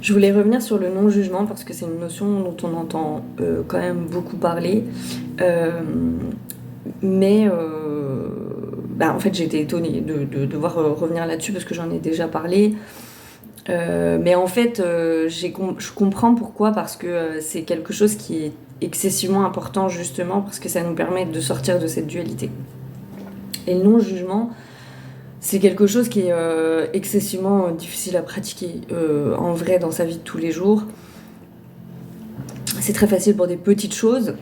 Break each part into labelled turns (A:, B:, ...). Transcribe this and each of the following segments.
A: Je voulais revenir sur le non-jugement parce que c'est une notion dont on entend quand même beaucoup parler. Euh, mais en fait, j'ai été étonnée de devoir revenir là-dessus parce que j'en ai déjà parlé. Mais en fait, je comprends pourquoi, parce que c'est quelque chose qui est excessivement important justement parce que ça nous permet de sortir de cette dualité. Et le non-jugement, c'est quelque chose qui est excessivement difficile à pratiquer en vrai dans sa vie de tous les jours. C'est très facile pour des petites choses,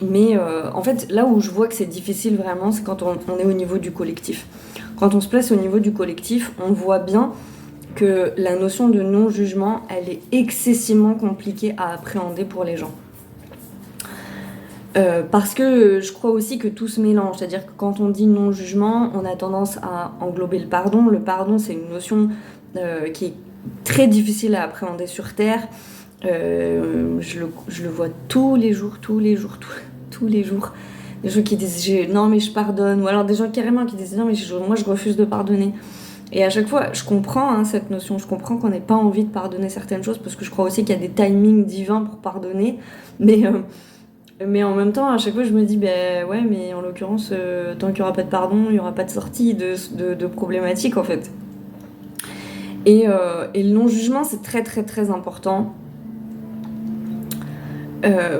A: mais en fait, là où je vois que c'est difficile vraiment, c'est quand on est au niveau du collectif. Quand on se place au niveau du collectif, on voit bien que la notion de non-jugement, elle est excessivement compliquée à appréhender pour les gens. Parce que je crois aussi que tout se mélange, c'est-à-dire que quand on dit non-jugement, on a tendance à englober le pardon. Le pardon, c'est une notion qui est très difficile à appréhender sur Terre. Je le vois tous les jours. Des gens qui disent non mais je pardonne, ou alors des gens carrément qui disent non mais moi je refuse de pardonner. Et à chaque fois, je comprends cette notion, je comprends qu'on n'ait pas envie de pardonner certaines choses, parce que je crois aussi qu'il y a des timings divins pour pardonner, mais en même temps, à chaque fois, je me dis, ben ouais, mais en l'occurrence, tant qu'il n'y aura pas de pardon, il n'y aura pas de sortie de problématique, en fait. Et le non-jugement, c'est très, très, très important.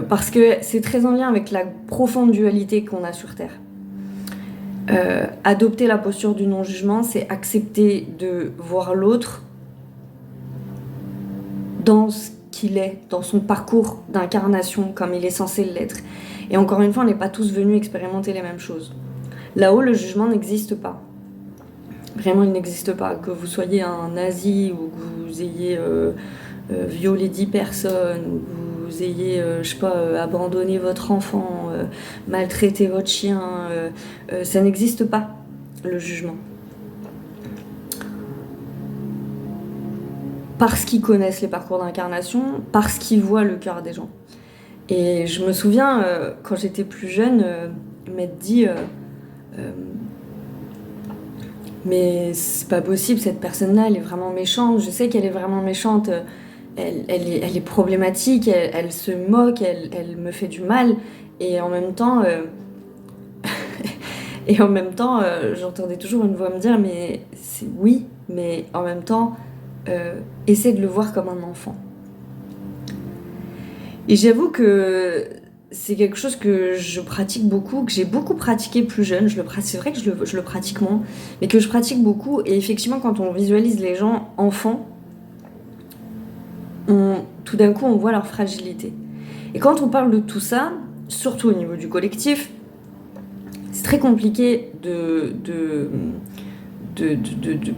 A: Parce que c'est très en lien avec la profonde dualité qu'on a sur Terre. Adopter la posture du non-jugement, c'est accepter de voir l'autre dans ce qu'il est, dans son parcours d'incarnation, comme il est censé l'être. Et encore une fois, on n'est pas tous venus expérimenter les mêmes choses. Là-haut, le jugement n'existe pas. Vraiment, il n'existe pas. Que vous soyez un nazi, ou que vous ayez violé 10 personnes, ou que vous ayez, abandonné votre enfant, maltraité votre chien, ça n'existe pas, le jugement. Parce qu'ils connaissent les parcours d'incarnation, parce qu'ils voient le cœur des gens. Et je me souviens, quand j'étais plus jeune, m'être dit mais c'est pas possible, cette personne-là, elle est vraiment méchante, je sais qu'elle est vraiment méchante, elle est problématique, elle se moque, elle me fait du mal, et en même temps, j'entendais toujours une voix me dire, mais c'est oui, mais en même temps, essaie de le voir comme un enfant. Et j'avoue que c'est quelque chose que je pratique beaucoup, que j'ai beaucoup pratiqué plus jeune. C'est vrai que je le pratique moins, mais que je pratique beaucoup. Et effectivement, quand on visualise les gens enfants, tout d'un coup, on voit leur fragilité. Et quand on parle de tout ça, surtout au niveau du collectif, c'est très compliqué de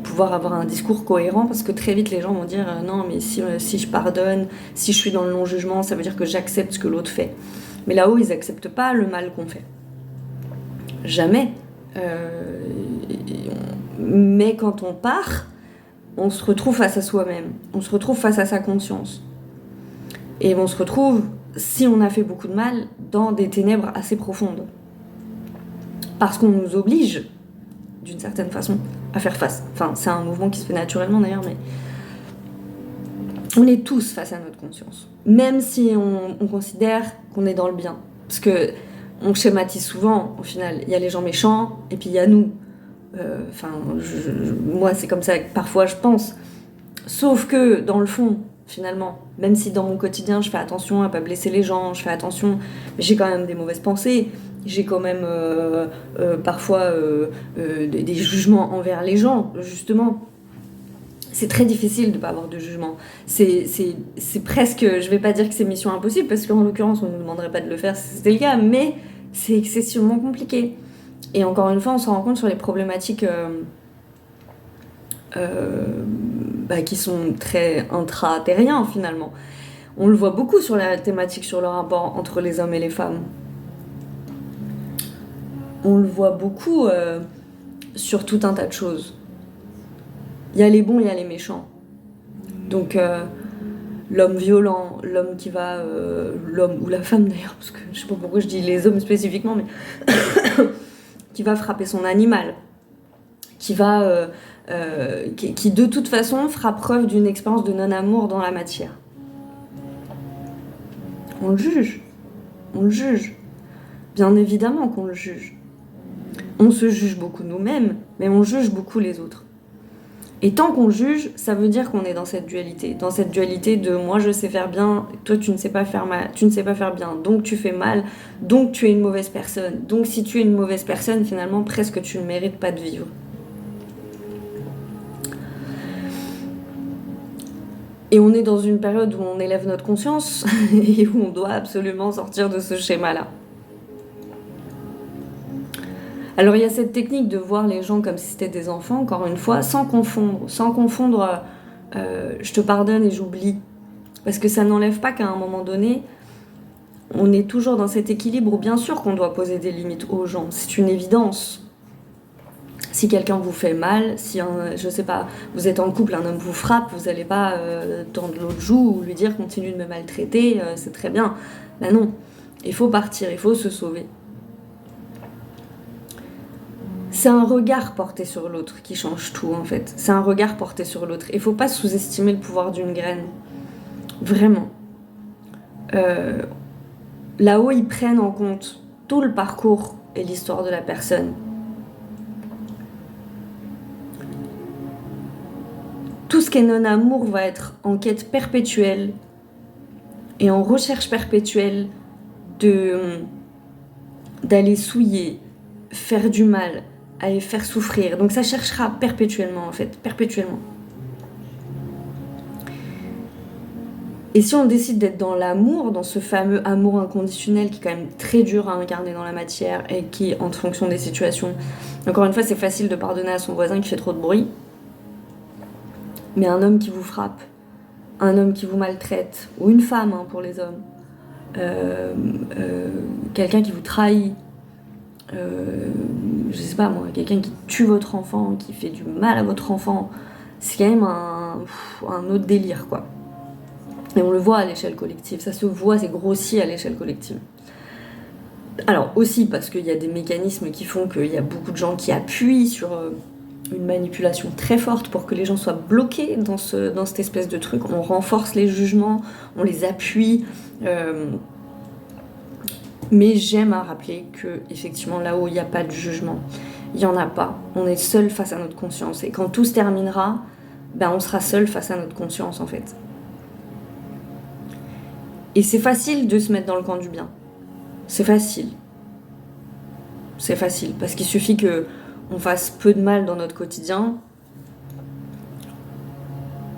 A: pouvoir avoir un discours cohérent, parce que très vite les gens vont dire non mais si je pardonne, si je suis dans le non-jugement, ça veut dire que j'accepte ce que l'autre fait. Mais là-haut, ils n'acceptent pas le mal qu'on fait. Jamais. Mais quand on part, on se retrouve face à soi-même, on se retrouve face à sa conscience. Et on se retrouve, si on a fait beaucoup de mal, dans des ténèbres assez profondes. Parce qu'on nous oblige, d'une certaine façon, à faire face. Enfin, c'est un mouvement qui se fait naturellement d'ailleurs, mais on est tous face à notre conscience. Même si on considère qu'on est dans le bien. Parce que on schématise souvent, au final. Il y a les gens méchants, et puis il y a nous. Moi, c'est comme ça que parfois je pense. Sauf que, dans le fond, finalement, même si dans mon quotidien, je fais attention à pas blesser les gens, je fais attention, j'ai quand même des mauvaises pensées, j'ai quand même parfois des jugements envers les gens, justement. C'est très difficile de ne pas avoir de jugement. C'est presque, je vais pas dire que c'est mission impossible, parce qu'en l'occurrence, on ne nous demanderait pas de le faire si c'était le cas, mais c'est excessivement compliqué. Et encore une fois, on se rend compte sur les problématiques qui sont très intra-terriens, finalement. On le voit beaucoup sur la thématique, sur le rapport entre les hommes et les femmes. On le voit beaucoup sur tout un tas de choses. Il y a les bons, il y a les méchants. Donc l'homme violent, l'homme qui va... l'homme ou la femme d'ailleurs, parce que je sais pas pourquoi je dis les hommes spécifiquement, mais qui va frapper son animal, qui de toute façon fera preuve d'une expérience de non-amour dans la matière. On le juge. On le juge. Bien évidemment qu'on le juge. On se juge beaucoup nous-mêmes, mais on juge beaucoup les autres. Et tant qu'on juge, ça veut dire qu'on est dans cette dualité de moi je sais faire bien, toi tu ne sais pas faire mal, tu ne sais pas faire bien, donc tu fais mal, donc tu es une mauvaise personne. Donc si tu es une mauvaise personne, finalement presque tu ne mérites pas de vivre. Et on est dans une période où on élève notre conscience et où on doit absolument sortir de ce schéma-là. Alors il y a cette technique de voir les gens comme si c'était des enfants, encore une fois, sans confondre je te pardonne et j'oublie. Parce que ça n'enlève pas qu'à un moment donné, on est toujours dans cet équilibre où bien sûr qu'on doit poser des limites aux gens, c'est une évidence. Si quelqu'un vous fait mal, si je sais pas, vous êtes en couple, un homme vous frappe, vous n'allez pas tendre l'autre joue ou lui dire continue de me maltraiter, c'est très bien. Là non, il faut partir, il faut se sauver. C'est un regard porté sur l'autre qui change tout en fait. C'est un regard porté sur l'autre. Il faut pas sous-estimer le pouvoir d'une graine. Vraiment. Là-haut, ils prennent en compte tout le parcours et l'histoire de la personne. Tout ce qui est non-amour va être en quête perpétuelle et en recherche perpétuelle d'aller souiller, faire du mal, aller faire souffrir. Donc ça cherchera perpétuellement en fait, perpétuellement. Et si on décide d'être dans l'amour, dans ce fameux amour inconditionnel qui est quand même très dur à incarner dans la matière et qui, en fonction des situations, encore une fois, c'est facile de pardonner à son voisin qui fait trop de bruit. Mais un homme qui vous frappe, un homme qui vous maltraite, ou une femme pour les hommes, quelqu'un qui vous trahit, je sais pas moi, quelqu'un qui tue votre enfant, qui fait du mal à votre enfant, c'est quand même un autre délire quoi. Et on le voit à l'échelle collective, ça se voit, c'est grossi à l'échelle collective. Alors aussi parce qu'il y a des mécanismes qui font qu'il y a beaucoup de gens qui appuient sur une manipulation très forte pour que les gens soient bloqués dans cette espèce de truc. On renforce les jugements, on les appuie. Mais j'aime à rappeler que effectivement là-haut il n'y a pas de jugement, il n'y en a pas. On est seul face à notre conscience et quand tout se terminera, on sera seul face à notre conscience en fait. Et c'est facile de se mettre dans le camp du bien. C'est facile. C'est facile parce qu'il suffit qu'on fasse peu de mal dans notre quotidien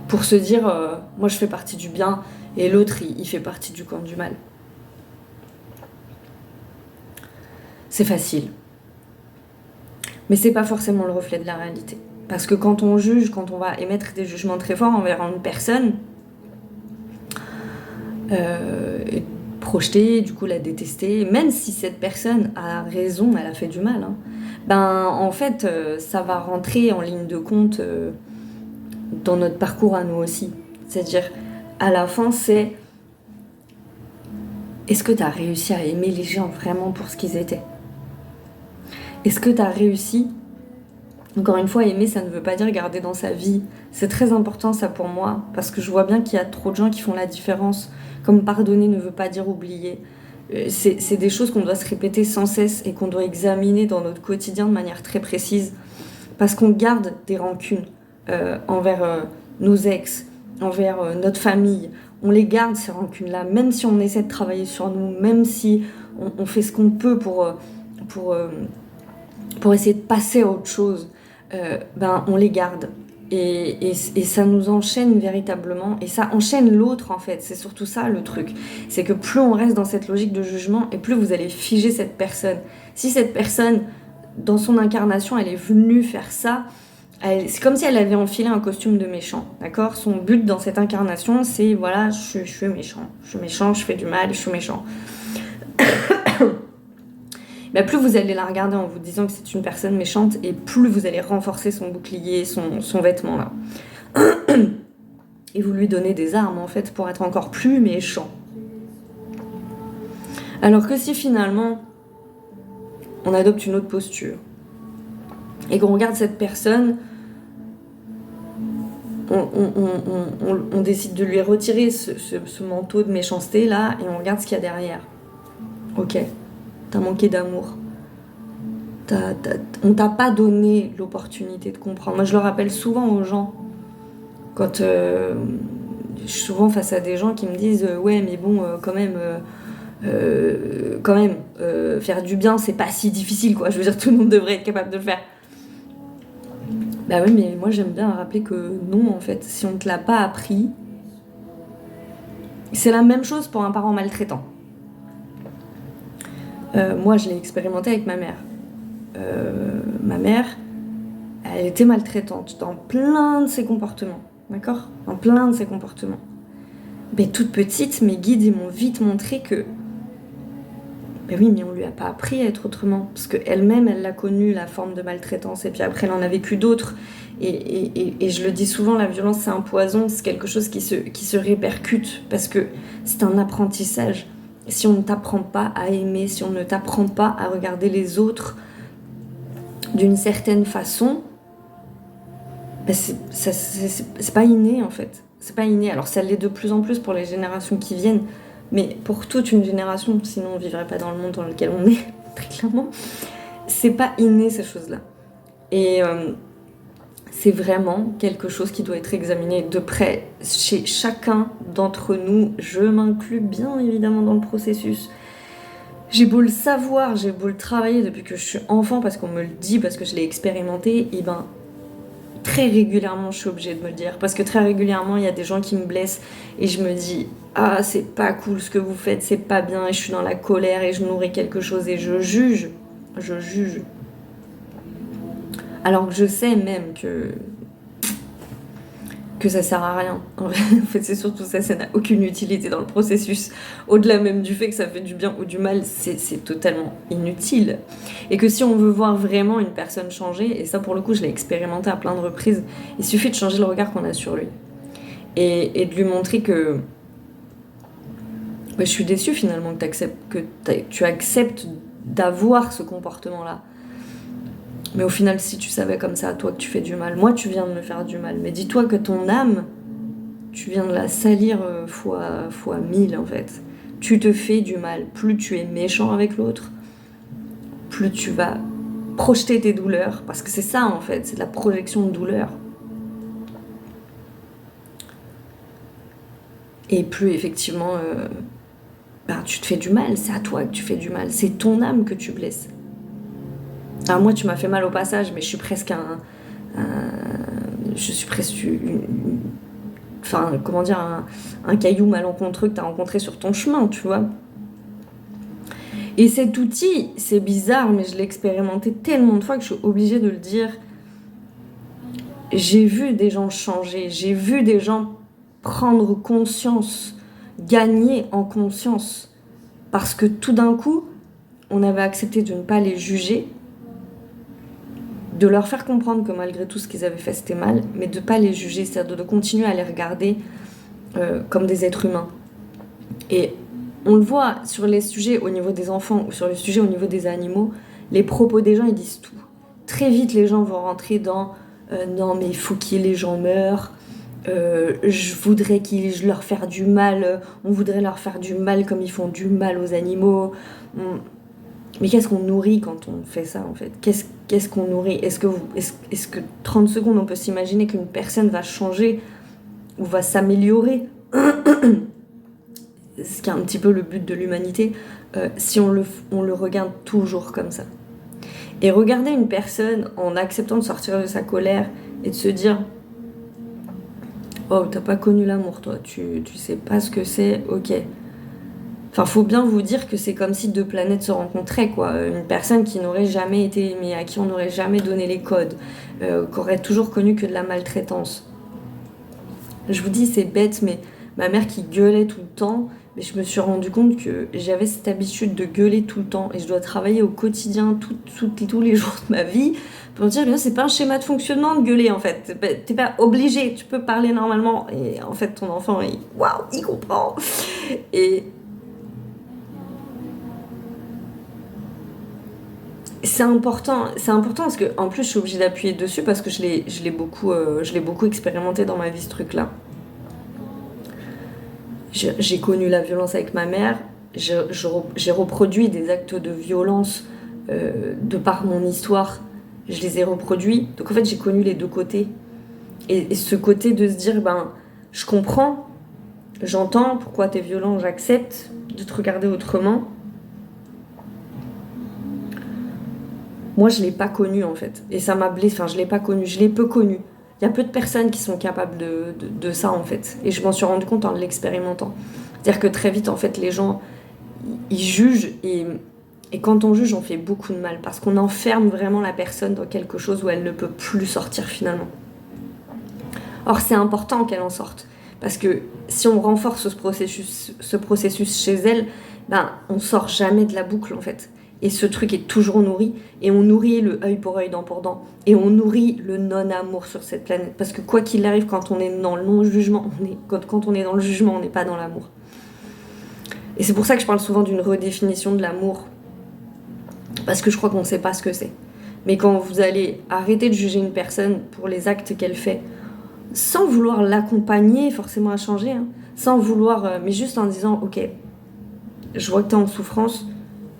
A: pour se dire moi je fais partie du bien et l'autre il fait partie du camp du mal. C'est facile. Mais c'est pas forcément le reflet de la réalité. Parce que quand on juge, quand on va émettre des jugements très forts envers une personne, et projeter, du coup la détester, même si cette personne a raison, elle a fait du mal, en fait ça va rentrer en ligne de compte dans notre parcours à nous aussi. C'est-à-dire, à la fin, c'est est-ce que tu as réussi à aimer les gens vraiment pour ce qu'ils étaient ? Est-ce que tu as réussi ? Encore une fois, aimer, ça ne veut pas dire garder dans sa vie. C'est très important ça pour moi, parce que je vois bien qu'il y a trop de gens qui font la différence. Comme pardonner ne veut pas dire oublier. C'est des choses qu'on doit se répéter sans cesse et qu'on doit examiner dans notre quotidien de manière très précise. Parce qu'on garde des rancunes envers nos ex, envers notre famille. On les garde ces rancunes-là, même si on essaie de travailler sur nous, même si on fait ce qu'on peut pour essayer de passer à autre chose, on les garde. Et ça nous enchaîne véritablement, et ça enchaîne l'autre en fait, c'est surtout ça le truc. C'est que plus on reste dans cette logique de jugement, et plus vous allez figer cette personne. Si cette personne, dans son incarnation, elle est venue faire ça, c'est comme si elle avait enfilé un costume de méchant, d'accord ? Son but dans cette incarnation, c'est voilà, je suis méchant, je fais du mal, je suis méchant. Plus vous allez la regarder en vous disant que c'est une personne méchante, et plus vous allez renforcer son bouclier, son vêtement là. Et vous lui donnez des armes en fait pour être encore plus méchant. Alors que si finalement on adopte une autre posture, et qu'on regarde cette personne, on décide de lui retirer ce manteau de méchanceté là et on regarde ce qu'il y a derrière. Ok, t'as manqué d'amour. On t'a pas donné l'opportunité de comprendre. Moi je le rappelle souvent aux gens quand je suis souvent face à des gens qui me disent ouais mais bon quand même faire du bien c'est pas si difficile quoi. Je veux dire tout le monde devrait être capable de le faire. Bah oui, mais moi j'aime bien rappeler que non, en fait, si on te l'a pas appris, c'est la même chose pour un parent maltraitant. Moi, je l'ai expérimenté avec ma mère. Ma mère, elle était maltraitante dans plein de ses comportements, d'accord ? Dans plein de ses comportements. Mais toute petite, mes guides, ils m'ont vite montré que ben oui, mais on lui a pas appris à être autrement. Parce qu'elle-même, elle l'a connue, la forme de maltraitance. Et puis après, elle en a vécu d'autres. Et je le dis souvent, la violence, c'est un poison. C'est quelque chose qui se répercute. Parce que c'est un apprentissage. Si on ne t'apprend pas à aimer, si on ne t'apprend pas à regarder les autres d'une certaine façon, ben c'est pas inné, en fait. C'est pas inné. Alors, ça l'est de plus en plus pour les générations qui viennent. Mais pour toute une génération, sinon on ne vivrait pas dans le monde dans lequel on est, très clairement, c'est pas inné ces choses-là. Et c'est vraiment quelque chose qui doit être examiné de près chez chacun d'entre nous. Je m'inclus bien évidemment dans le processus. J'ai beau le savoir, j'ai beau le travailler depuis que je suis enfant parce qu'on me le dit, parce que je l'ai expérimenté, et ben très régulièrement je suis obligée de me le dire parce que très régulièrement il y a des gens qui me blessent et je me dis ah c'est pas cool ce que vous faites, c'est pas bien et je suis dans la colère et je nourris quelque chose et je juge alors que je sais même que ça sert à rien. En fait c'est surtout ça n'a aucune utilité dans le processus, au-delà même du fait que ça fait du bien ou du mal, c'est totalement inutile. Et que si on veut voir vraiment une personne changer, et ça pour le coup je l'ai expérimenté à plein de reprises, il suffit de changer le regard qu'on a sur lui et de lui montrer que je suis déçue finalement que tu acceptes d'avoir ce comportement là. Mais au final, si tu savais comme ça, toi, que tu fais du mal, moi, tu viens de me faire du mal. Mais dis-toi que ton âme, tu viens de la salir fois 1000, en fait. Tu te fais du mal. Plus tu es méchant avec l'autre, plus tu vas projeter tes douleurs. Parce que c'est ça, en fait, c'est de la projection de douleur. Et plus, effectivement, tu te fais du mal. C'est à toi que tu fais du mal. C'est ton âme que tu blesses. Alors moi, tu m'as fait mal au passage, mais je suis presque un caillou malencontreux que tu as rencontré sur ton chemin, tu vois. Et cet outil, c'est bizarre, mais je l'ai expérimenté tellement de fois que je suis obligée de le dire. J'ai vu des gens changer, j'ai vu des gens prendre conscience, gagner en conscience, parce que tout d'un coup, on avait accepté de ne pas les juger, de leur faire comprendre que malgré tout ce qu'ils avaient fait c'était mal, mais de ne pas les juger, c'est-à-dire de continuer à les regarder comme des êtres humains. Et on le voit sur les sujets au niveau des enfants ou sur les sujets au niveau des animaux, les propos des gens ils disent tout. Très vite les gens vont rentrer dans non mais il faut que les gens meurent, je voudrais je leur faire du mal, on voudrait leur faire du mal comme ils font du mal aux animaux. Mais qu'est-ce qu'on nourrit quand on fait ça en fait ? Qu'est-ce qu'on nourrit ? Est-ce que 30 secondes on peut s'imaginer qu'une personne va changer ou va s'améliorer ? Ce qui est un petit peu le but de l'humanité, si on le regarde toujours comme ça. Et regarder une personne en acceptant de sortir de sa colère et de se dire oh t'as pas connu l'amour toi, tu sais pas ce que c'est, ok. Enfin, faut bien vous dire que c'est comme si deux planètes se rencontraient, quoi. Une personne qui n'aurait jamais été aimée, à qui on n'aurait jamais donné les codes, qui aurait toujours connu que de la maltraitance. Je vous dis, c'est bête, mais ma mère qui gueulait tout le temps, mais je me suis rendu compte que j'avais cette habitude de gueuler tout le temps et je dois travailler au quotidien, tous les jours de ma vie, pour me dire que c'est pas un schéma de fonctionnement de gueuler, en fait. T'es pas obligé, tu peux parler normalement. Et en fait, ton enfant, il comprend. c'est important parce que en plus je suis obligée d'appuyer dessus parce que je l'ai beaucoup expérimenté dans ma vie, ce truc-là. J'ai connu la violence avec ma mère, j'ai reproduit des actes de violence de par mon histoire, je les ai reproduits. Donc en fait, j'ai connu les deux côtés. Et ce côté de se dire, ben, je comprends, j'entends pourquoi t'es violent, j'accepte de te regarder autrement. Moi, je l'ai pas connu en fait. Et ça m'a blessée, enfin, je l'ai pas connu, je l'ai peu connu. Il y a peu de personnes qui sont capables de ça en fait. Et je m'en suis rendu compte en l'expérimentant. C'est-à-dire que très vite, en fait, les gens, ils jugent et quand on juge, on fait beaucoup de mal parce qu'on enferme vraiment la personne dans quelque chose où elle ne peut plus sortir finalement. Or, c'est important qu'elle en sorte parce que si on renforce ce processus chez elle, ben, on sort jamais de la boucle en fait. Et ce truc est toujours nourri et on nourrit le œil pour œil, dent pour dent et on nourrit le non-amour sur cette planète parce que quoi qu'il arrive, quand on est dans le non-jugement, quand on est dans le jugement, on n'est pas dans l'amour. Et c'est pour ça que je parle souvent d'une redéfinition de l'amour. Parce que je crois qu'on ne sait pas ce que c'est. Mais quand vous allez arrêter de juger une personne pour les actes qu'elle fait, sans vouloir l'accompagner forcément à changer, hein, sans vouloir, mais juste en disant, ok, je vois que tu es en souffrance,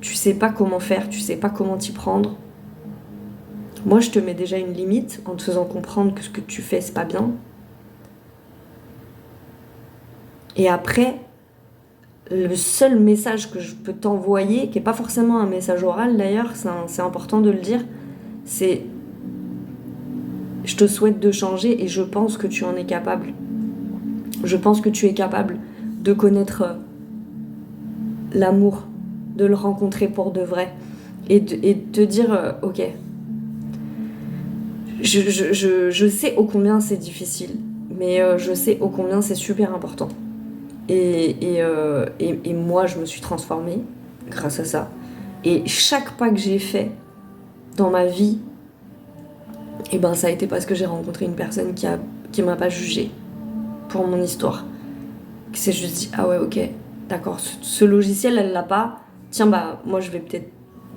A: tu sais pas comment faire, tu sais pas comment t'y prendre. Moi, je te mets déjà une limite en te faisant comprendre que ce que tu fais, c'est pas bien. Et après, le seul message que je peux t'envoyer, qui n'est pas forcément un message oral d'ailleurs, c'est important de le dire, c'est je te souhaite de changer et je pense que tu en es capable. Je pense que tu es capable de connaître l'amour, de le rencontrer pour de vrai et de te dire ok, je sais ô combien c'est difficile, mais je sais ô combien c'est super important. Et moi, je me suis transformée grâce à ça. Et chaque pas que j'ai fait dans ma vie, et ben, ça a été parce que j'ai rencontré une personne qui m'a pas jugée pour mon histoire. Qui s'est juste dit, ah ouais, ok, d'accord, ce logiciel, elle l'a pas. Tiens, bah, moi, je vais peut-être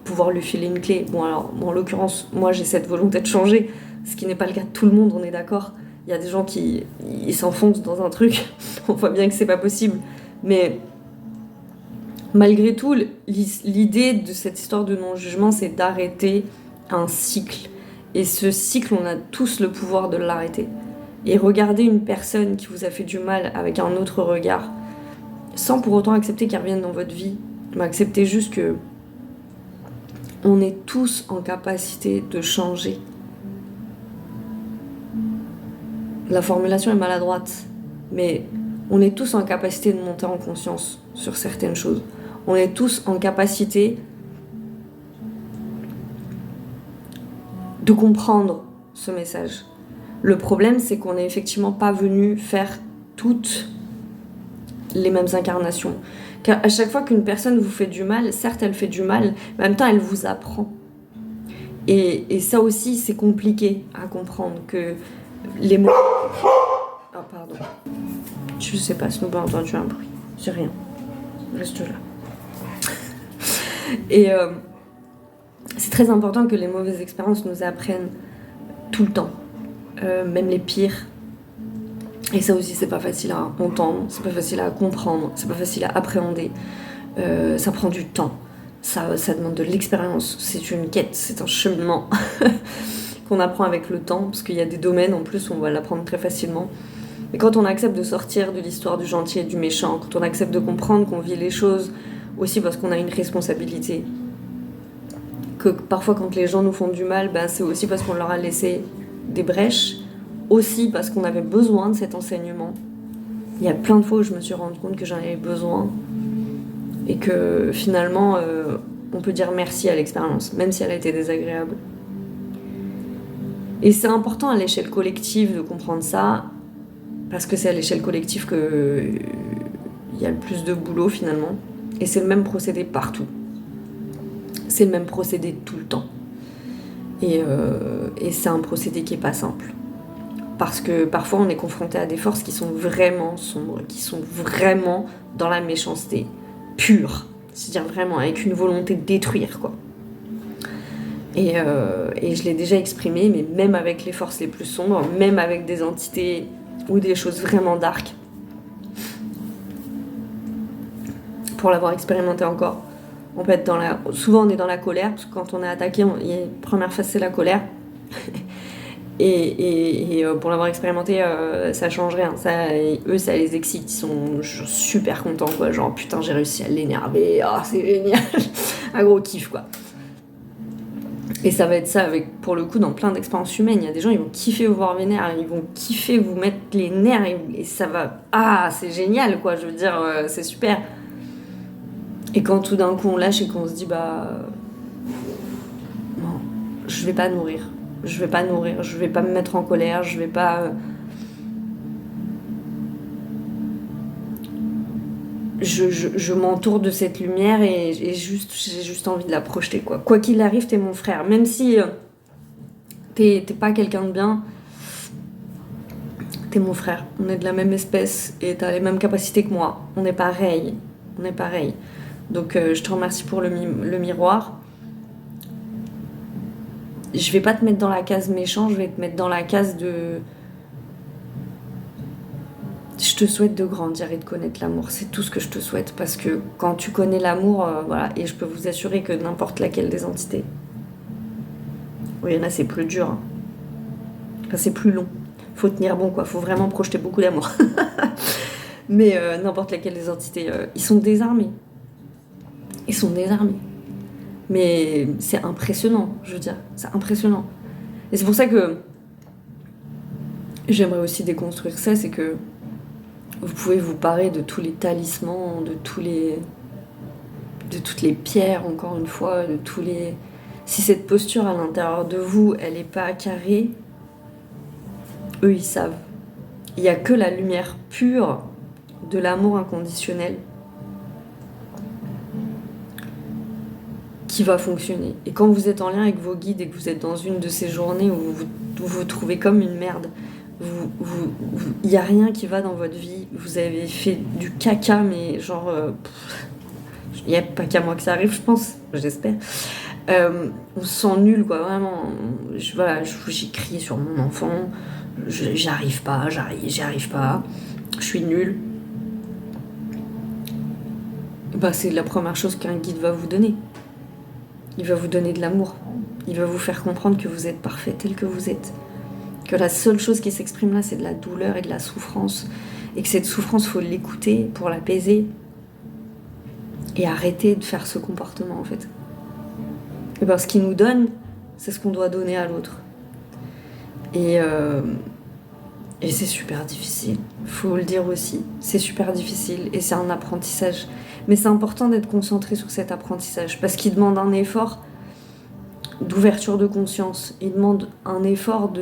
A: pouvoir lui filer une clé. Bon, alors, en l'occurrence, moi, j'ai cette volonté de changer, ce qui n'est pas le cas de tout le monde, on est d'accord. Il y a des gens qui ils s'enfoncent dans un truc, on voit bien que c'est pas possible. Mais malgré tout, l'idée de cette histoire de non-jugement, c'est d'arrêter un cycle. Et ce cycle, on a tous le pouvoir de l'arrêter. Et regarder une personne qui vous a fait du mal avec un autre regard, sans pour autant accepter qu'elle revienne dans votre vie, mais accepter juste que on est tous en capacité de changer. La formulation est maladroite, mais on est tous en capacité de monter en conscience sur certaines choses. On est tous en capacité de comprendre ce message. Le problème, c'est qu'on n'est effectivement pas venu faire toutes les mêmes incarnations. Car à chaque fois qu'une personne vous fait du mal, certes elle fait du mal, mais en même temps elle vous apprend. Et ça aussi, c'est compliqué à comprendre que les mots... Ah pardon. Je sais pas, si nous pas entendu un bruit. C'est rien. Reste là. Et c'est très important que les mauvaises expériences nous apprennent tout le temps. Même les pires. Et ça aussi, c'est pas facile à entendre, c'est pas facile à comprendre, c'est pas facile à appréhender. Ça prend du temps. Ça demande de l'expérience. C'est une quête, c'est un cheminement qu'on apprend avec le temps, parce qu'il y a des domaines en plus où on va l'apprendre très facilement. Mais quand on accepte de sortir de l'histoire du gentil et du méchant, quand on accepte de comprendre qu'on vit les choses aussi parce qu'on a une responsabilité, que parfois quand les gens nous font du mal, ben, c'est aussi parce qu'on leur a laissé des brèches, aussi parce qu'on avait besoin de cet enseignement. Il y a plein de fois où je me suis rendu compte que j'en avais besoin et que finalement on peut dire merci à l'expérience, même si elle a été désagréable. Et c'est important à l'échelle collective de comprendre ça, parce que c'est à l'échelle collective qu'il y a le plus de boulot finalement. Et c'est le même procédé partout. C'est le même procédé tout le temps. Et c'est un procédé qui n'est pas simple. Parce que parfois on est confronté à des forces qui sont vraiment sombres, qui sont vraiment dans la méchanceté pure. C'est-à-dire vraiment avec une volonté de détruire, quoi. Et je l'ai déjà exprimé, mais même avec les forces les plus sombres, même avec des entités ou des choses vraiment dark, pour l'avoir expérimenté encore. On peut être souvent on est dans la colère, parce que quand on est attaqué, la première phase c'est la colère. Et pour l'avoir expérimenté, ça change rien. Eux, ça les excite, ils sont super contents, quoi. Genre, putain, j'ai réussi à l'énerver, c'est génial. Un gros kiff, quoi. Et ça va être ça, pour le coup, dans plein d'expériences humaines. Il y a des gens, ils vont kiffer vous voir vénère, ils vont kiffer vous mettre les nerfs, et ça va... c'est génial, quoi. Je veux dire, c'est super. Et quand tout d'un coup, on lâche et qu'on se dit, non, je vais pas nourrir, je vais pas me mettre en colère, je vais pas... Je m'entoure de cette lumière et j'ai juste envie de la projeter, quoi. Quoi qu'il arrive, t'es mon frère. Même si t'es pas quelqu'un de bien, t'es mon frère. On est de la même espèce et t'as les mêmes capacités que moi. On est pareil. Donc je te remercie pour le miroir. Je vais pas te mettre dans la case méchant, je vais te mettre dans la case de... Je te souhaite de grandir et de connaître l'amour. C'est tout ce que je te souhaite. Parce que quand tu connais l'amour, voilà, et je peux vous assurer que n'importe laquelle des entités... Oui, il y en a, c'est plus dur. Enfin, c'est plus long. Faut tenir bon, quoi. Faut vraiment projeter beaucoup d'amour. Mais n'importe laquelle des entités, ils sont désarmés. Mais c'est impressionnant, je veux dire. C'est impressionnant. Et c'est pour ça que j'aimerais aussi déconstruire ça, c'est que vous pouvez vous parer de tous les talismans, de toutes les pierres, encore une fois, de tous les... Si cette posture à l'intérieur de vous, elle n'est pas carrée, eux, ils savent. Il n'y a que la lumière pure de l'amour inconditionnel qui va fonctionner. Et quand vous êtes en lien avec vos guides et que vous êtes dans une de ces journées où vous vous trouvez comme une merde, il n'y a rien qui va dans votre vie, vous avez fait du caca, mais genre... il n'y a pas qu'à moi que ça arrive, je pense, j'espère. On se sent nul, quoi, vraiment. J'ai crié sur mon enfant, j'y arrive pas, je suis nulle. C'est la première chose qu'un guide va vous donner. Il va vous donner de l'amour. Il va vous faire comprendre que vous êtes parfait tel que vous êtes. Que la seule chose qui s'exprime là, c'est de la douleur et de la souffrance. Et que cette souffrance, il faut l'écouter pour l'apaiser. Et arrêter de faire ce comportement, en fait. Et ce qu'il nous donne, c'est ce qu'on doit donner à l'autre. Et c'est super difficile. Faut le dire aussi. C'est super difficile et c'est un apprentissage. Mais c'est important d'être concentré sur cet apprentissage parce qu'il demande un effort d'ouverture de conscience. Il demande un effort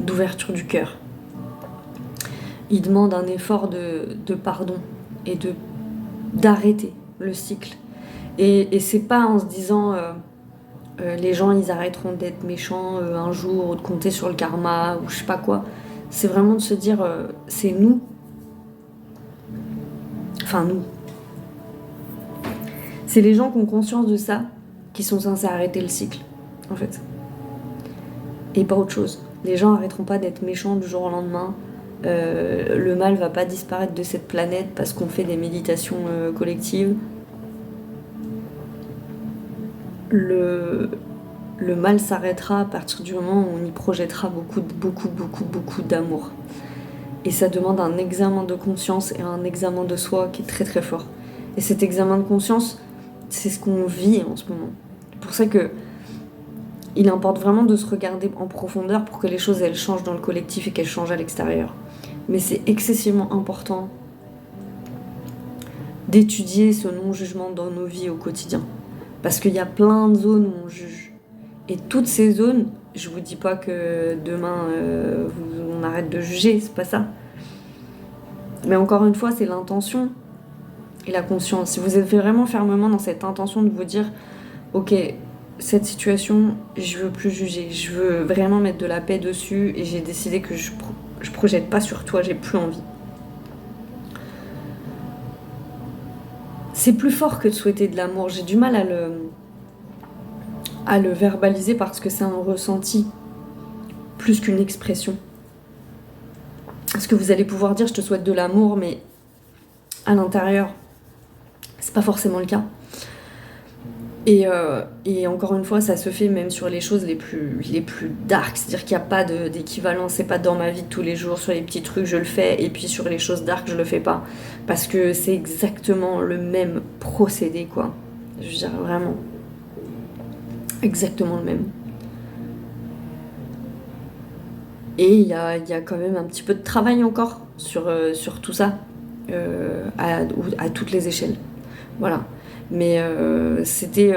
A: d'ouverture du cœur. Il demande un effort de pardon et d'arrêter le cycle. Et c'est pas en se disant les gens ils arrêteront d'être méchants un jour ou de compter sur le karma ou je sais pas quoi. C'est vraiment de se dire c'est nous. Enfin nous. C'est les gens qui ont conscience de ça qui sont censés arrêter le cycle, en fait. Et pas autre chose. Les gens arrêteront pas d'être méchants du jour au lendemain. Le mal va pas disparaître de cette planète parce qu'on fait des méditations collectives. Le mal s'arrêtera à partir du moment où on y projettera beaucoup d'amour. Et ça demande un examen de conscience et un examen de soi qui est très très fort. Et cet examen de conscience, c'est ce qu'on vit en ce moment. C'est pour ça que il importe vraiment de se regarder en profondeur pour que les choses elles changent dans le collectif et qu'elles changent à l'extérieur. Mais c'est excessivement important d'étudier ce non-jugement dans nos vies au quotidien. Parce qu'il y a plein de zones où on juge. Et toutes ces zones, je vous dis pas que demain on arrête de juger, c'est pas ça. Mais encore une fois, c'est l'intention et la conscience. Si vous êtes vraiment fermement dans cette intention de vous dire ok, cette situation, je veux plus juger, je veux vraiment mettre de la paix dessus et j'ai décidé que je projette pas sur toi, j'ai plus envie. c'est plus fort que de souhaiter de l'amour. J'ai du mal à le verbaliser parce que c'est un ressenti plus qu'une expression. Parce que vous allez pouvoir dire je te souhaite de l'amour, mais à l'intérieur, c'est pas forcément le cas. Et encore une fois, ça se fait même sur les choses les plus dark, c'est-à-dire qu'il n'y a pas d'équivalent, c'est pas dans ma vie de tous les jours, sur les petits trucs je le fais, et puis sur les choses dark je le fais pas. Parce que c'est exactement le même procédé, quoi. Je veux dire, vraiment. Exactement le même. Et il y a quand même un petit peu de travail encore sur tout ça, à toutes les échelles. Voilà. Mais c'était...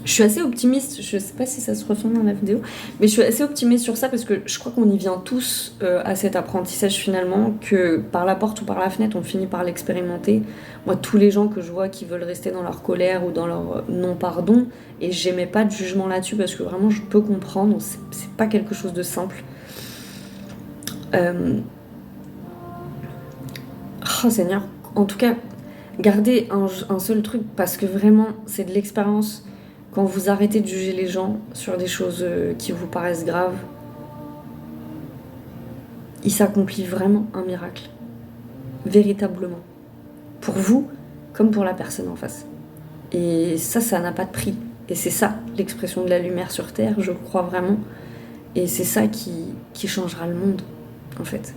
A: Je suis assez optimiste, je sais pas si ça se ressent dans la vidéo, mais je suis assez optimiste sur ça parce que je crois qu'on y vient tous à cet apprentissage finalement, que par la porte ou par la fenêtre, on finit par l'expérimenter. Moi, tous les gens que je vois qui veulent rester dans leur colère ou dans leur non-pardon, et j'émets pas de jugement là-dessus parce que vraiment je peux comprendre, c'est pas quelque chose de simple. Oh Seigneur, en tout cas, gardez un seul truc parce que vraiment c'est de l'expérience. Quand vous arrêtez de juger les gens sur des choses qui vous paraissent graves, il s'accomplit vraiment un miracle. Véritablement. Pour vous, comme pour la personne en face. Et ça n'a pas de prix. Et c'est ça, l'expression de la lumière sur Terre, je crois vraiment. Et c'est ça qui changera le monde, en fait.